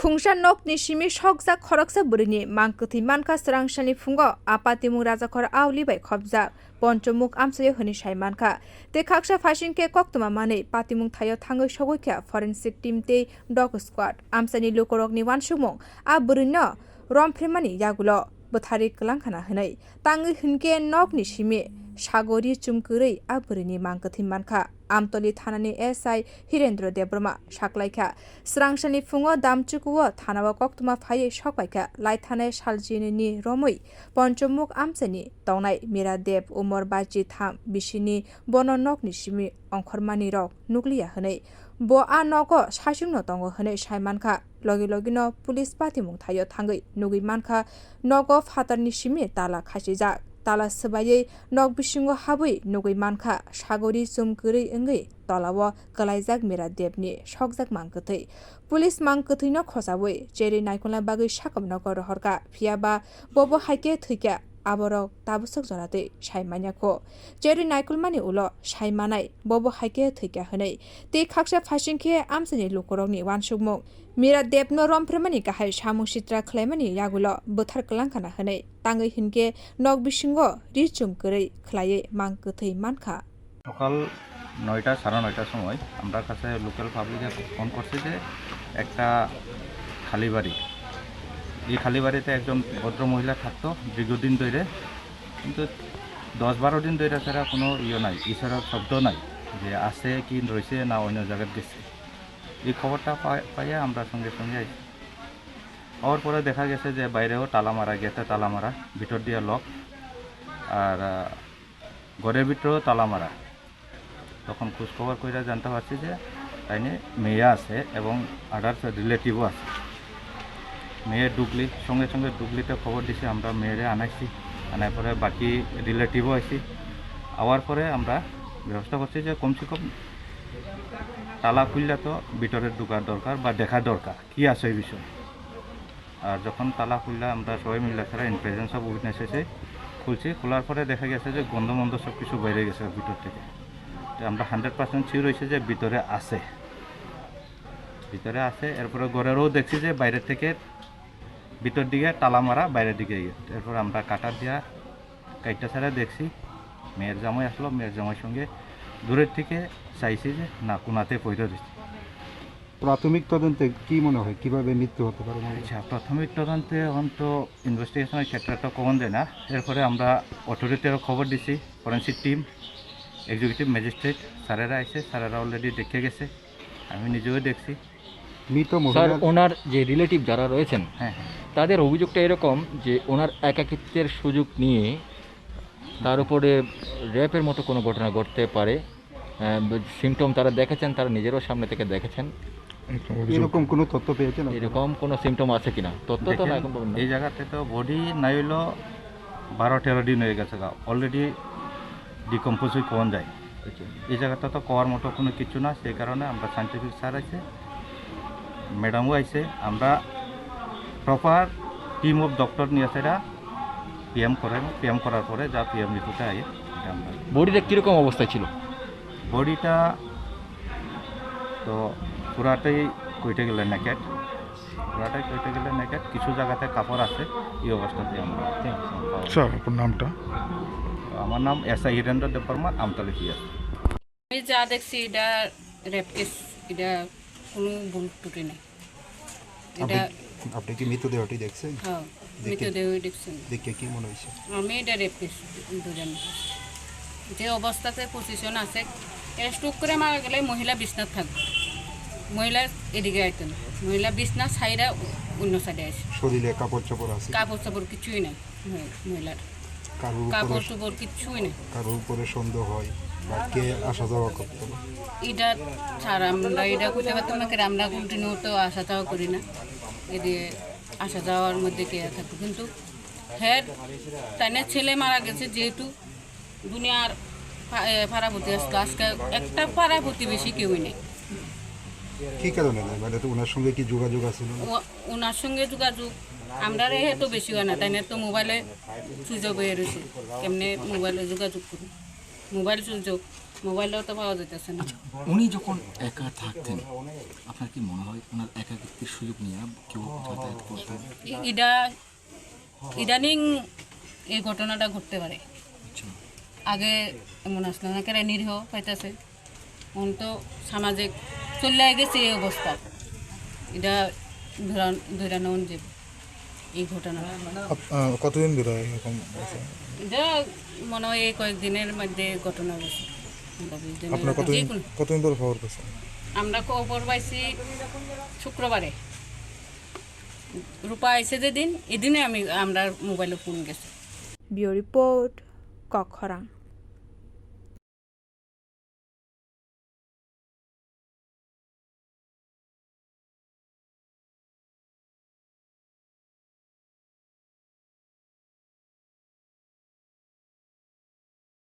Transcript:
खुंसा नक नि सिमी सकजा खरकसा बुरिनि मांकथि मानखा स्रांसानि फुंगो आपातिमु राजाखर आवलिबाय खबजा पञ्चमुख आमसायो हनि साइमानखा ते खाकसा फासिनके कक्तमा माने पातिमुं थायो थाङै सगैख्या फरेन्सिक टीम ते डग स्क्वाड आमसानि लोकरकनि वानसुमं आ बुरिनो रमफ्रेमानि यागुलो बोथारि कलांखाना हनै ताङै हिनके नकनि सिमी सागरि चुमकुरै आ बुरिनि मांकथि मानखा आमतली थानानि एसआई हिरेन्द्र देब्रमा साक्लाइखा स्रांसानि फुङो दामचुकुओ थानावा कक्तमा फायै सकबायखा लाइथाने सालजिनि रमै पञ्चमुख आमसानि तौनाय मेरा देब उमर बाजी थाम बिसिनि बन नकनि सिमी अंखरमानि रक नुग्लिया हनै ब आ नगो सासुंनो दंगो हनै साइमानखा लगे लगेनो पुलिस पातिमुं थायो थाङै नुगै मानखा नगो फातारनि सिमी ताला खासिजाक ताला सबायै नग बिसिङो हाबै नुगै मानखा सागरि चुमकुरै ओंगै तलावो कलाइजाक मेरा देबनि सकजाक मांकथै पुलिस मांकथैनो खसाबै जेरै नायखला बागै साकमनगर रहरका फियाबा बबो हाइके थैक्या आबरक ताबुसक जरादै साइमान्याखो जेरै नायखलमानि उलो साइमानाय बबो हाइके थैक्या हनै ते खाकसा फासिंखे आमसानि लोकरकनि वानसुकमुं मेरा देबनो रमफ्रेमानि गाहाय सामु सित्रा खलायमानि यागुलो बोथार कलांखाना हनै ताङै हिनके नग बिसिङो रिचुमकुरै खलायै मांकथै मानखा সকাল ৯টা ৯:৩০ সময় আমরা কাছে লোকাল পাবলিকে ফোন করছি যে একটা খালি বাড়ি এই খালি বাড়িতে একজন ভদ্র মহিলা থাকতো দীর্ঘদিন ধরে কিন্তু ১০-১২ দিন ধরে তারা কোনো নাই ইশারার শব্দ নাই যে আছে কি রয়েছে না অন্য জায়গায় গেছে এই খবরটা পাইয়া আমরা সঙ্গে সঙ্গে আইছি হওয়ার পরে দেখা গেছে যে বাইরেও তালা মারা গেটে তালা মারা ভিতর দিয়ে লক আর ঘরের ভিতরেও তালা মারা তখন খোঁজখবর করে জানতে পারছি যে তাইনে মেয়ে আছে এবং আদার্স রিলেটিভও আছে মেয়ে ডুগলি সঙ্গে সঙ্গে ডুগলিতে খবর দিছি আমরা মেয়েরে আনাইছি আনার পরে বাকি রিলেটিভও আইছি আওয়ার পরে আমরা ব্যবস্থা করছি যে কমসে কম তালা খুললে তো ভিতরে ঢোকার দরকার বা দেখা দরকার কি আছে এই বিষয় আর যখন তালা খুললে আমরা সবাই মিলে তারা ইন প্রেজেন্স অফ উইটনেস এসে খুলছি খোলার পরে দেখা গেছে যে গন্ধমন্ধ সব কিছু বাইরে গেছে ভিতর থেকে আমরা 100% শিওর হয়েছে যে ভিতরে আছে এরপরে ঘরেরও দেখছি যে বাইরে থেকে ভিতর দিকে তালা মারা বাইরের দিকে এরপর আমরা কাটার দিয়া কাইটা ছাড়া দেখছি মেয়ের জামাই আসলো মেয়ের জামাইয়ের সঙ্গে দূরের থেকে চাইছি যে না কোনাতে পড়ে দিচ্ছি প্রাথমিক তদন্তে কি মনে হয় কিভাবে মৃত্যু হতে পারে? আচ্ছা প্রাথমিক তদন্তে এখন তো ইনভেস্টিগেশনের ক্ষেত্রে তো কমন দেয় না এরপরে আমরা অথরিটিরও খবর দিছি ফরেন্সিক টিম এক্সিকিউটিভ ম্যাজিস্ট্রেট স্যারেরা এসে স্যারেরা অলরেডি দেখে গেছে আমি নিজেও দেখছি স্যার ওনার যে রিলেটিভ যারা রয়েছেন হ্যাঁ তাদের অভিযোগটা এরকম যে ওনার একাকিত্বের সুযোগ নিয়ে তার উপরে র্যাপের মতো কোনো ঘটনা ঘটতে পারে সিমটম তারা দেখেছেন তারা নিজেরও সামনে থেকে দেখেছেন এরকম কোনো তথ্য পেয়েছেন এরকম কোনো সিমটম আছে কিনা তথ্য তো না এখন এই জায়গাতে তো বডি নাই হইলো 12-13 দিন হয়ে গেছে অলরেডি ডিকম্পোজ হয়ে কমন যায় এই জায়গাটা তো করার মতো কোনো কিছু না সেই কারণে আমরা সায়েন্টিফিক স্যার আছে ম্যাডামও আইছে আমরা প্রপার টিম অফ ডক্টর নিয়ে সেটা পিএম করার পরে যা পিএম রিপোর্টে আই বডিতে কীরকম অবস্থায় ছিল বডিটা তো পুরাটাই কইটে গেলে নেকেট কিছু জায়গাতে কাপড় আছে এই অবস্থাতে আমরা আপনার নামটা? আমার নাম এসআই হিরেন্দ্র দেববর্মা আমতলী পিএস। আমি যা দেখছি এটা রেপ কেস এটা কোনো ভুল ত্রুটি নেই এটা আপনি কি মৃতদেহটি দেখছেন? হ্যাঁ মৃতদেহই দেখছেন দেখে কি মনে হয়েছে? আমি এটা রেপ কেস দুজন যে অবস্থাতে পজিশন আছে স্ট্রোক করে মারা গেলে মহিলা বিছনাত থাকবে মহিলার এদিকে আইতেন মহিলা বিছনা সাইডা অন্য সাইডে আছে শরীরে কাপড় চোপড় কিছুই নাই মহিলার কাপড় চোপড় কিছুই নেই কারোর উপরে সন্দেহ হয় বা কে আসা যাওয়া করতো এটা ছাড়া আমরা এটা করতে পারতাম না কেন আমরা কন্টিনিউ তো আসা যাওয়া করি না এদিকে আসা যাওয়ার মধ্যে কে থাকতো কিন্তু হ্যাঁ তাই না ছেলে মারা গেছে যেহেতু দুনিয়ার পাড়াপতি আসতো আজকে একটা পাড়াপতি বেশি কেউই নেই কি কারণে মানে তো ওনার সঙ্গে কি যোগাযোগ আছে ওনার সঙ্গে যোগাযোগ আমরা তো বেশি হয় না তাই না তো মোবাইলে সুযোগ হয়ে রয়েছে কেমনে মোবাইলে যোগাযোগ করি মোবাইল সুযোগ মোবাইলেও তো পাওয়া যেতেছে না। উনি যখন একা থাকতেন আপনার কি মনে হয় ওনার একাকিত্বের সুযোগ নিয়ে কেউ যাতায়াত করতেন? ইদানিং এই ঘটনাটা ঘটতে পারে। আচ্ছা, আগে এমন আসলো না, কেন নিরীহ পাইতেছে, এখন তো সামাজিক চলে গেছে এই অবস্থা। এটা ধরানো যে এই ঘটনা কতদিন ধরে এরকম হয়েছে? এটা মনে হয় এই কয়েকদিনের মধ্যে ঘটনা গেছে। আপনার কতদিন ধরে খবর পেয়েছেন? আমরা খবর পাইছি শুক্রবারে, রূপা আইসে যেদিন, এদিনে আমরা মোবাইলে ফোন গেছে। Bureau report কক্ষরাং।